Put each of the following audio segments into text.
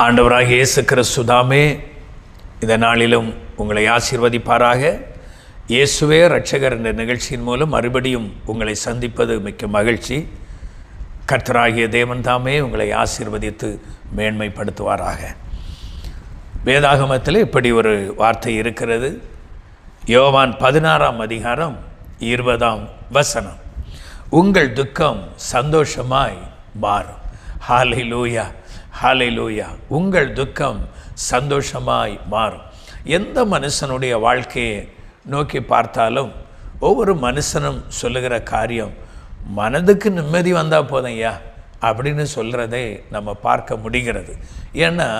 ஆண்டவராகிய இயேசு கிறிஸ்து தாமே இந்த நாளிலும் உங்களை ஆசீர்வதிப்பாராக. இயேசுவே இரட்சகர் என்ற நிகழ்ச்சியின் மூலம் மறுபடியும் உங்களை சந்திப்பது மிக்க மகிழ்ச்சி. கர்த்தராகிய தேவன் தாமே உங்களை ஆசீர்வதித்து மேன்மைப்படுத்துவாராக. வேதாகமத்தில் இப்படி ஒரு வார்த்தை இருக்கிறது. யோவான் 16ஆம் அதிகாரம் 20ஆம் வசனம், உங்கள் துக்கம் சந்தோஷமாய் மாறும். ஹல்லேலூயா, ஹல்லேலூயா. உங்கள் துக்கம் சந்தோஷமாய் மாறும். எந்த மனுஷனுடைய வாழ்க்கையை நோக்கி பார்த்தாலும் ஒவ்வொரு மனுஷனும் சொல்லுகிற காரியம், மனதுக்கு நிம்மதி வந்தால் போதையா அப்படின்னு சொல்கிறதை நம்ம பார்க்க முடிகிறது. ஏன்னா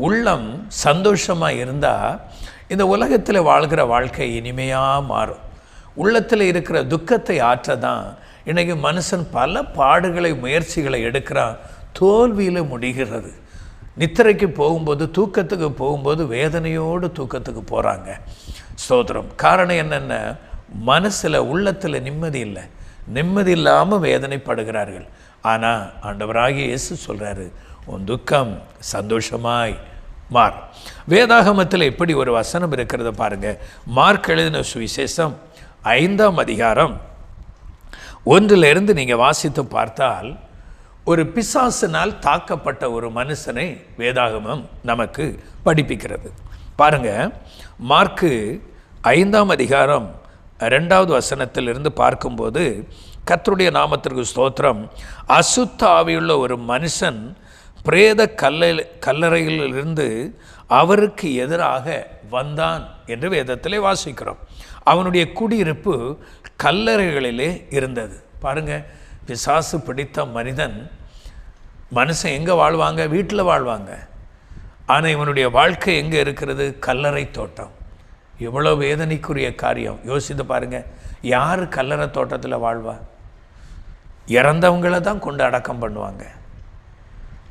உள்ளம் சந்தோஷமாக இருந்தால் இந்த உலகத்தில் வாழ்கிற வாழ்க்கை இனிமையாக மாறும். உள்ளத்தில் இருக்கிற துக்கத்தை ஆற்ற தான் இன்றைக்கி மனுஷன் பல பாடுகளை முயற்சிகளை எடுக்கிறான், தோல்வியில் முடிகிறது. நித்திரைக்கு போகும்போது, தூக்கத்துக்கு போகும்போது வேதனையோடு தூக்கத்துக்கு போகிறாங்க. ஸ்தோத்திரம். காரணம் என்னென்ன? மனசில் உள்ளத்தில் நிம்மதி இல்லை, நிம்மதி இல்லாமல் வேதனைப்படுகிறார்கள். ஆனால் ஆண்டவராகிய இயேசு சொல்கிறாரு, உன் துக்கம் சந்தோஷமாய் மார். வேதாகமத்தில் இப்படி ஒரு வசனம் இருக்கிறத பாருங்கள். மார்க் எழுதின சுவிசேஷம் 5ஆம் அதிகாரம் 1 நீங்கள் வாசித்து பார்த்தால், ஒரு பிசாசினால் தாக்கப்பட்ட ஒரு மனுஷனை வேதாகமம் நமக்கு படிப்பிக்கிறது. பாருங்கள், மார்க்கு 5ஆம் அதிகாரம் 2வது வசனத்திலிருந்து பார்க்கும்போது, கர்த்தருடைய நாமத்திற்கு ஸ்தோத்திரம். அசுத்த ஆவியுள்ள ஒரு மனுஷன் பிரேத கல்லறையிலிருந்து அவருக்கு எதிராக வந்தான் என்று வேதத்திலே வாசிக்கிறோம். அவனுடைய குடியிருப்பு கல்லறைகளிலே இருந்தது. பாருங்கள், பிசாசு பிடித்த மனுஷன் எங்கே வாழ்வாங்க? வீட்டில் வாழ்வாங்க. ஆனால் இவனுடைய வாழ்க்கை எங்கே இருக்கிறது? கல்லறை தோட்டம். எவ்வளோ வேதனைக்குரிய காரியம் யோசித்து பாருங்கள். யார் கல்லறை தோட்டத்தில் வாழ்வா? இறந்தவங்களை தான் கொண்டு அடக்கம் பண்ணுவாங்க.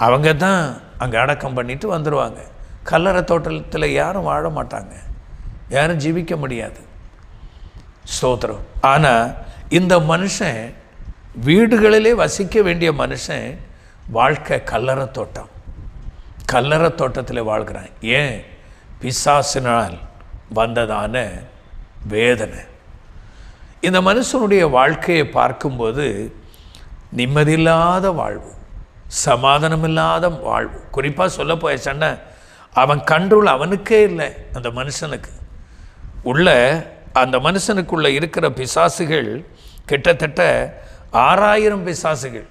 அவங்க தான் அங்கே அடக்கம் பண்ணிட்டு வந்துடுவாங்க. கல்லறை தோட்டத்தில் யாரும் வாழ மாட்டாங்க, யாரும் ஜீவிக்க முடியாது. ஸ்தோத்திரம். ஆனால் இந்த மனுஷன் வீடுகளிலே வசிக்க வேண்டிய மனுஷன் வாழ்க்கை கல்லறை தோட்டம், கல்லறை தோட்டத்தில் வாழ்கிறான். ஏன்? பிசாசினால் வந்ததான வேதனை. இந்த மனுஷனுடைய வாழ்க்கையை பார்க்கும்போது நிம்மதியில்லாத வாழ்வு, சமாதானமில்லாத வாழ்வு. குறிப்பாக சொல்ல போய சண்டை, அவன் கண்ட்ரோல் அவனுக்கே இல்லை. அந்த மனுஷனுக்கு உள்ள, அந்த மனுஷனுக்குள்ளே இருக்கிற பிசாசுகள் கிட்டத்தட்ட 6000 பிசாசுகள்,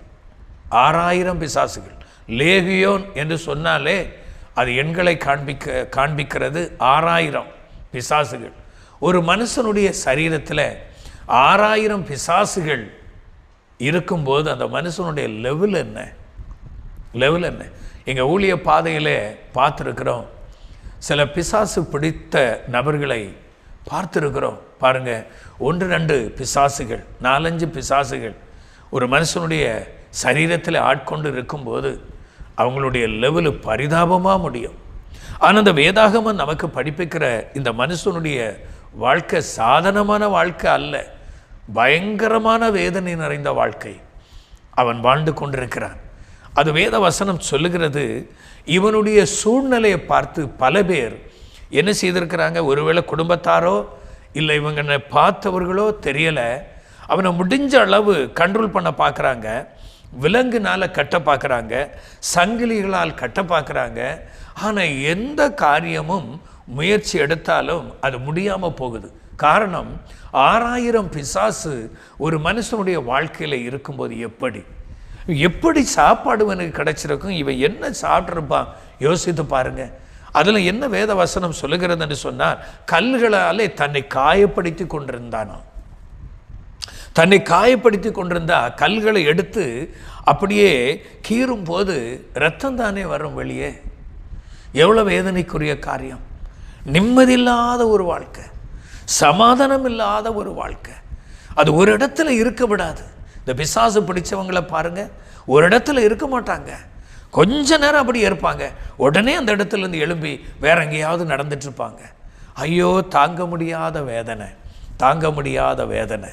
6000 பிசாசுகள். லேகியோன் என்று சொன்னாலே அது எண்களை காண்பிக்கிறது. 6000 பிசாசுகள். ஒரு மனுஷனுடைய சரீரத்தில் 6000 பிசாசுகள் இருக்கும்போது அந்த மனுஷனுடைய லெவல் என்ன? லெவல் என்ன? எங்கள் ஊழிய பாதையிலே பார்த்துருக்குறோம். சில பிசாசு பிடித்த நபர்களை பார்த்துருக்குறோம். பாருங்கள், 1-2 பிசாசுகள், 4-5 பிசாசுகள் ஒரு மனுஷனுடைய சரீரத்தில் ஆட்கொண்டு இருக்கும்போது அவங்களுடைய லெவலு பரிதாபமாக முடியும். ஆனால் அந்த வேதாகமம் நமக்கு படிப்பிக்கிற இந்த மனுஷனுடைய வாழ்க்கை சாதாரணமான வாழ்க்கை அல்ல, பயங்கரமான வேதனை நிறைந்த வாழ்க்கை அவன் வாழ்ந்து கொண்டிருக்கிறான். அது வேத வசனம் சொல்லுகிறது. இவனுடைய சூழ்நிலையை பார்த்து பல பேர் என்ன செய்திருக்கிறாங்க? ஒருவேளை குடும்பத்தாரோ இல்லை இவங்க பார்த்தவர்களோ தெரியலை, அவனை முடிஞ்ச அளவு கண்ட்ரோல் பண்ண பார்க்குறாங்க, விலங்குனால் கட்ட பார்க்குறாங்க, சங்கிலிகளால் கட்ட பார்க்குறாங்க. ஆனால் எந்த காரியமும் முயற்சி எடுத்தாலும் அது முடியாமல் போகுது. காரணம், 6000 பிசாசு ஒரு மனுஷனுடைய வாழ்க்கையில் இருக்கும்போது எப்படி சாப்பாடு இவனுக்கு கிடைச்சிருக்கும்? இவன் என்ன சாப்பிட்ருப்பான்? யோசித்து பாருங்கள். அதில் என்ன வேத வசனம் சொல்லுகிறதுன்னு சொன்னால், கல்லுகளாலே தன்னை காயப்படுத்தி கொண்டிருந்தானோ. தன்னை காயப்படுத்தி கொண்டிருந்தா கல்களை எடுத்து அப்படியே கீறும் போது ரத்தம் தானே வரும் வெளியே. எவ்வளோ வேதனைக்குரிய காரியம்! நிம்மதியில்லாத ஒரு வாழ்க்கை, சமாதானம் இல்லாத ஒரு வாழ்க்கை. அது ஒரு இடத்துல இருக்க விடாது. இந்த பிசாசு பிடிச்சவங்களை பாருங்கள், ஒரு இடத்துல இருக்க மாட்டாங்க. கொஞ்ச நேரம் அப்படி இருப்பாங்க, உடனே அந்த இடத்துலேருந்து எழும்பி வேற எங்கேயாவது நடந்துட்டுருப்பாங்க. ஐயோ, தாங்க முடியாத வேதனை, தாங்க முடியாத வேதனை.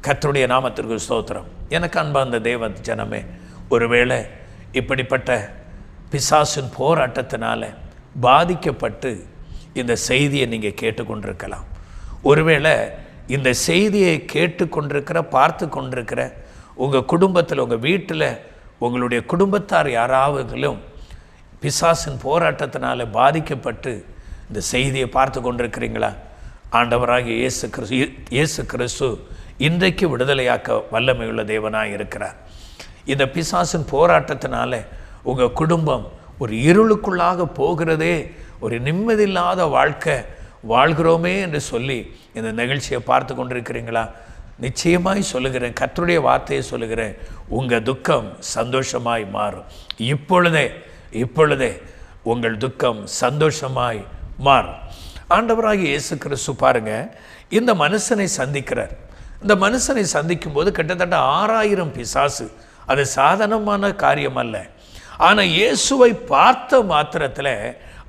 கர்த்தருடைய நாமத்திற்கு ஸ்தோத்திரம். எனக்கு அன்பார்ந்த தேவ ஜனமே, ஒருவேளை இப்படிப்பட்ட பிசாசின் போராட்டத்தினால பாதிக்கப்பட்டு இந்த செய்தியை நீங்கள் கேட்டுக்கொண்டிருக்கலாம். ஒருவேளை இந்த செய்தியை கேட்டுக்கொண்டிருக்கிற, பார்த்து கொண்டிருக்கிற உங்கள் குடும்பத்தில், உங்கள் வீட்டில் உங்களுடைய குடும்பத்தார் யாராவதும் பிசாசின் போராட்டத்தினால பாதிக்கப்பட்டு இந்த செய்தியை பார்த்து கொண்டிருக்கிறீங்களா? ஆண்டவராகிய இயேசு கிறிஸ்து இன்றைக்கு விடுதலையாக்க வல்லமையுள்ள தேவனாக இருக்கிறார். இந்த பிசாசின் போராட்டத்தினால உங்கள் குடும்பம் ஒரு இருளுக்குள்ளாக போகிறதே, ஒரு நிம்மதியில்லாத வாழ்க்கை வாழ்கிறோமே என்று சொல்லி இந்த நிகழ்ச்சியை பார்த்து கொண்டிருக்கிறீங்களா? நிச்சயமாய் சொல்லுகிறேன், கர்த்தருடைய வார்த்தையை சொல்லுகிறேன், உங்கள் துக்கம் சந்தோஷமாய் மாறும். இப்பொழுதே உங்கள் துக்கம் சந்தோஷமாய் மாறும். ஆண்டவராகிய இயேசு கிறிஸ்து பாருங்க, இந்த மனுஷனை சந்திக்கிறார். இந்த மனுஷனை சந்திக்கும் போது கிட்டத்தட்ட 6000 பிசாசு. அது சாதாரணமான காரியம் அல்ல. ஆனால் இயேசுவை பார்த்த மாத்திரத்தில்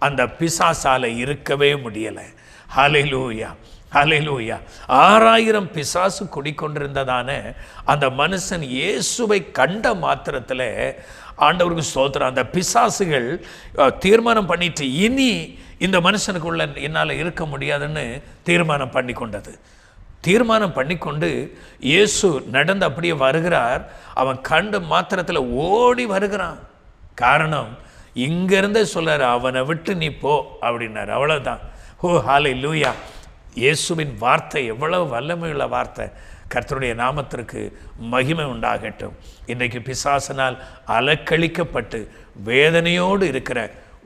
அந்த பிசாசால இருக்கவே முடியலை. ஹல்லேலூயா, ஹல்லேலூயா. 6000 பிசாசு குடிக்கொண்டிருந்ததான அந்த மனுஷன் இயேசுவை கண்ட மாத்திரத்தில், ஆண்டவருக்கு ஸ்தோத்திரம், அந்த பிசாசுகள் தீர்மானம் பண்ணிட்டு இனி இந்த மனுஷனுக்குள்ள என்னால் இருக்க முடியாதுன்னு தீர்மானம் பண்ணி கொண்டது. தீர்மானம் பண்ணிக்கொண்டு இயேசு நடந்து அப்படியே வருகிறார். அவன் கண்ட மாத்திரத்தில் ஓடி வருகிறான். காரணம், இங்கிருந்தே சொல்றாரு, அவனை விட்டு நீ போ அப்படின்னாரு. அவ்வளோதான். ஓ ஹல்லேலூயா. இயேசுவின் வார்த்தை எவ்வளவு வல்லமையுள்ள வார்த்தை. கர்த்தருடைய நாமத்திற்கு மகிமை உண்டாகட்டும். இன்றைக்கு பிசாசினால் அலக்களிக்கப்பட்டு வேதனையோடு இருக்கிற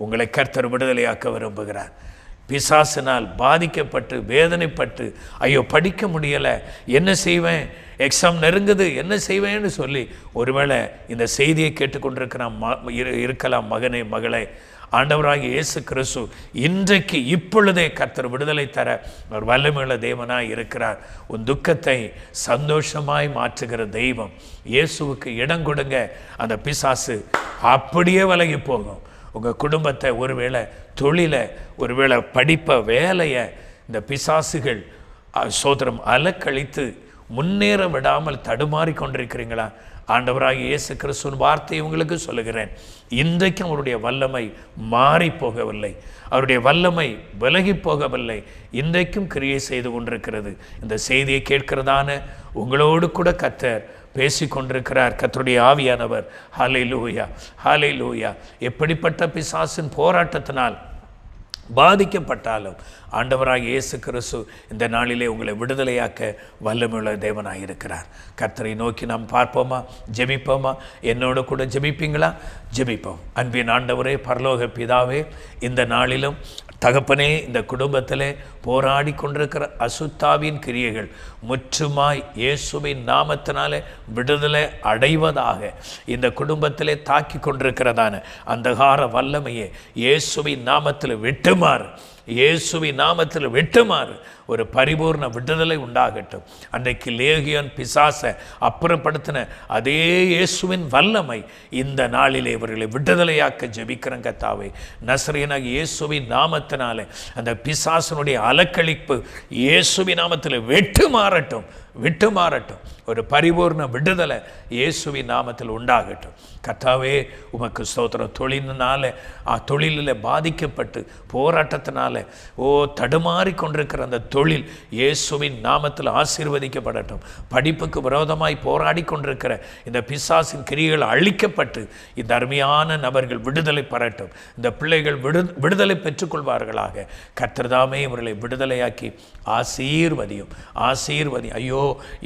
உங்களை கர்த்தர் விடுதலையாக்க விரும்புகிறார். பிசாசினால் பாதிக்கப்பட்டு வேதனைப்பட்டு, ஐயோ படிக்க முடியலை, என்ன செய்வேன், எக்ஸாம் நெருங்குது, என்ன செய்வேன்னு சொல்லி ஒருவேளை இந்த செய்தியை கேட்டுக்கொண்டிருக்கிறான் இருக்கலாம் மகனே, மகளே. ஆண்டவராகிய இயேசு கிறிஸ்து இன்றைக்கு இப்பொழுதே கர்த்தர் விடுதலை தர ஒரு வல்லமையுள்ள தேவனாய் இருக்கிறார். உன் துக்கத்தை சந்தோஷமாய் மாற்றுகிற தெய்வம். இயேசுவுக்கு இடம் கொடுங்க, அந்த பிசாசு அப்படியே விலகி போகும். உங்கள் குடும்பத்தை, ஒருவேளை தொழிலை, ஒருவேளை படிப்பை, வேலையை இந்த பிசாசுகள் சோதரம் அலக்கழித்து முன்னேற விடாமல் தடுமாறி கொண்டிருக்கிறீங்களா? ஆண்டவராகிய இயேசு கிறிஸ்துவின் வார்த்தையை உங்களுக்கு சொல்லுகிறேன், இன்றைக்கும் அவருடைய வல்லமை மாறி போகவில்லை, அவருடைய வல்லமை விலகி போகவில்லை, இன்றைக்கும் கிரியை செய்து கொண்டிருக்கிறது. இந்த செய்தியை கேட்கிறதான உங்களோடு கூட கர்த்தர் பேசிக்கொண்டிருக்கிறார். கர்த்தருடைய ஆவியானவர். ஹல்லேலூயா, ஹல்லேலூயா. எப்படிப்பட்ட பிசாசின் போராட்டத்தினால் பாதிக்கப்பட்டாலும் ஆண்டவராகிய இயேசு கிறிஸ்து இந்த நாளிலே உங்களை விடுதலையாக்க வல்லமையுள்ள தேவனாக இருக்கிறார். கர்த்தரை நோக்கி நாம் பார்ப்போமா, ஜெபிப்போமா? என்னோட கூட ஜெபிப்பீங்களா? ஜெபிப்போம். அன்பின் ஆண்டவரே, பரலோக பிதாவே, இந்த நாளிலும் தகப்பனே, இந்த குடும்பத்திலே போராடி கொண்டிருக்கிற அசுத்தாவின் கிரியைகள் முற்றுமாய் இயேசுவின் நாமத்தினாலே விடுதலை அடைவதாக. இந்த குடும்பத்திலே தாக்கி கொண்டிருக்கிறதான அந்தகார வல்லமையை இயேசுவின் நாமத்தில் விட்டுமாறு, இயேசுவின் நாமத்தில் விட்டுமாறு ஒரு பரிபூர்ண விடுதலை உண்டாகட்டும். அன்றைக்கு லேகியோன் பிசாசை அப்புறப்படுத்தின அதே இயேசுவின் வல்லமை இந்த நாளிலே இவர்களை விடுதலையாக்க ஜெபிக்கிறேன் கர்த்தாவே. நசரேயனாகிய இயேசுவின் நாமத்தினாலே அந்த பிசாசனுடைய அலக்களிப்பு இயேசுவின் நாமத்தில் விட்டு மாறட்டும். ஒரு பரிபூர்ண விடுதலை இயேசுவின் நாமத்தில் உண்டாகட்டும். கர்த்தாவே, உமக்கு ஸ்தோத்திரம். தொழிலில் பாதிக்கப்பட்டு போராட்டத்தினால தடுமாறி கொண்டிருக்கிற அந்த தொழில் இயேசுவின் நாமத்தில் ஆசீர்வதிக்கப்படட்டும். படிப்புக்கு விரோதமாய் போராடி கொண்டிருக்கிற இந்த பிசாசின் கிரியைகள் அழிக்கப்பட்டு இந்த அருமையான நபர்கள் விடுதலை பெறட்டும். இந்த பிள்ளைகள் விடுதலை பெற்றுக்கொள்வார்களாக. கர்த்தர்தாமே இவர்களை விடுதலையாக்கி ஆசீர்வதியும். ஐயோ,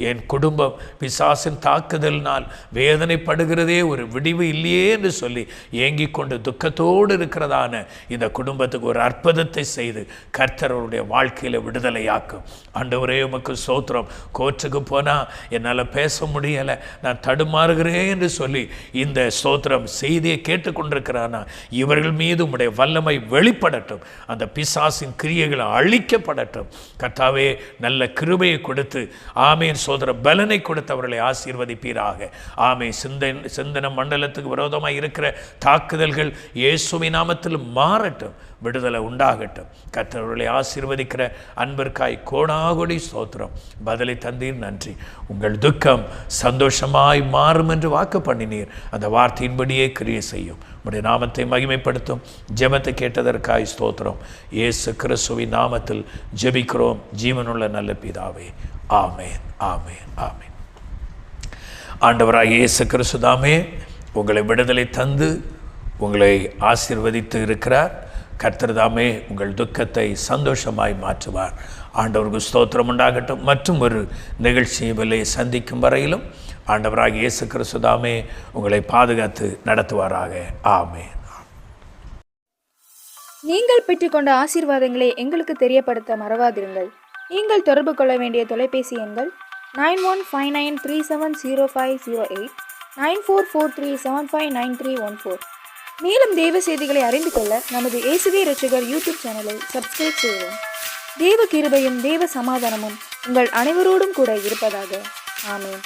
என் குடும்பம் பிசாசின் தாக்குதலினால் வேதனைப்படுகிறதே, ஒரு விடிவு இல்லையே என்று சொல்லி ஏங்கிக் கொண்டு துக்கத்தோடு இருக்கிறதான இந்த குடும்பத்துக்கு ஒரு அற்புதத்தை செய்து கர்த்தர் அவருடைய வாழ்க்கையில் விடுதலையாக்கும். ஆண்டவரே, உமக்கு ஸ்தோத்திரம். கோர்ட்டுக்கு போனால் என்னால் பேச முடியலை, நான் தடுமாறுகிறேன் என்று சொல்லி இந்த ஸ்தோத்திரம் செய்தியை கேட்டுக்கொண்டிருக்கிறானா, இவர்கள் மீது உம்முடைய வல்லமை வெளிப்படட்டும். அந்த பிசாசின் கிரியைகள் அழிக்கப்படட்டும். கர்த்தாவே, நல்ல கிருபையை கொடுத்து ஆமேன் சோதர பலனை கொடுத்தவர்களை ஆசீர்வதிப்பீராக. ஆமேன். சிந்தன மண்டலத்துக்கு விரோதமாக இருக்கிற தாக்குதல்கள் இயேசுவின் நாமத்தில் விடுதலை உண்டாகட்டும். கர்த்தர்களை ஆசீர்வதிக்கிற அன்பிற்காய் கோடாகோடி ஸ்தோத்திரம். பதிலை தந்தீர், நன்றி. உங்கள் துக்கம் சந்தோஷமாய் மாறும் என்று வாக்கு பண்ணினீர். அந்த வார்த்தையின்படியே கிரியை செய்யும். உம்முடைய நாமத்தை மகிமைப்படுத்தும். ஜெபத்தை கேட்டதற்காய் ஸ்தோத்திரம். இயேசு கிறிஸ்துவின் நாமத்தில் ஜெபிக்கிறோம் ஜீவனுள்ள நல்ல பிதாவே. ஆமென், ஆமென், ஆமென். ஆண்டவராகிய இயேசு கிறிஸ்து தாமே உங்களை விடுதலை தந்து உங்களை ஆசீர்வதித்து இருக்கிறார். கர்த்தர் தாமே உங்கள் துக்கத்தை சந்தோஷமாய் மாற்றுவார். ஆண்டவருக்கு ஸ்தோத்திரம் உண்டாகட்டும். மற்றும் ஒரு நிகழ்ச்சியை சந்திக்கும் வரையிலும் ஆண்டவராகிய இயேசு கிறிஸ்து தாமே உங்களை பாதுகாத்து நடத்துவாராக. ஆமென். நீங்கள் பெற்றுக்கொண்ட ஆசீர்வாதங்களை எங்களுக்கு தெரியப்படுத்த மறவாதிருங்கள். நீங்கள் தொடர்பு கொள்ள வேண்டிய தொலைபேசி எண்கள் 9159370508, 9443759314. மேலும் தேவ செய்திகளை அறிந்து கொள்ள நமது இயேசுவே ரட்சகர் யூடியூப் சேனலை சப்ஸ்கிரைப் செய்யவும். தேவ கிருபையும் தேவ சமாதானமும் உங்கள் அனைவரோடும் கூட இருப்பதாக. ஆமென்.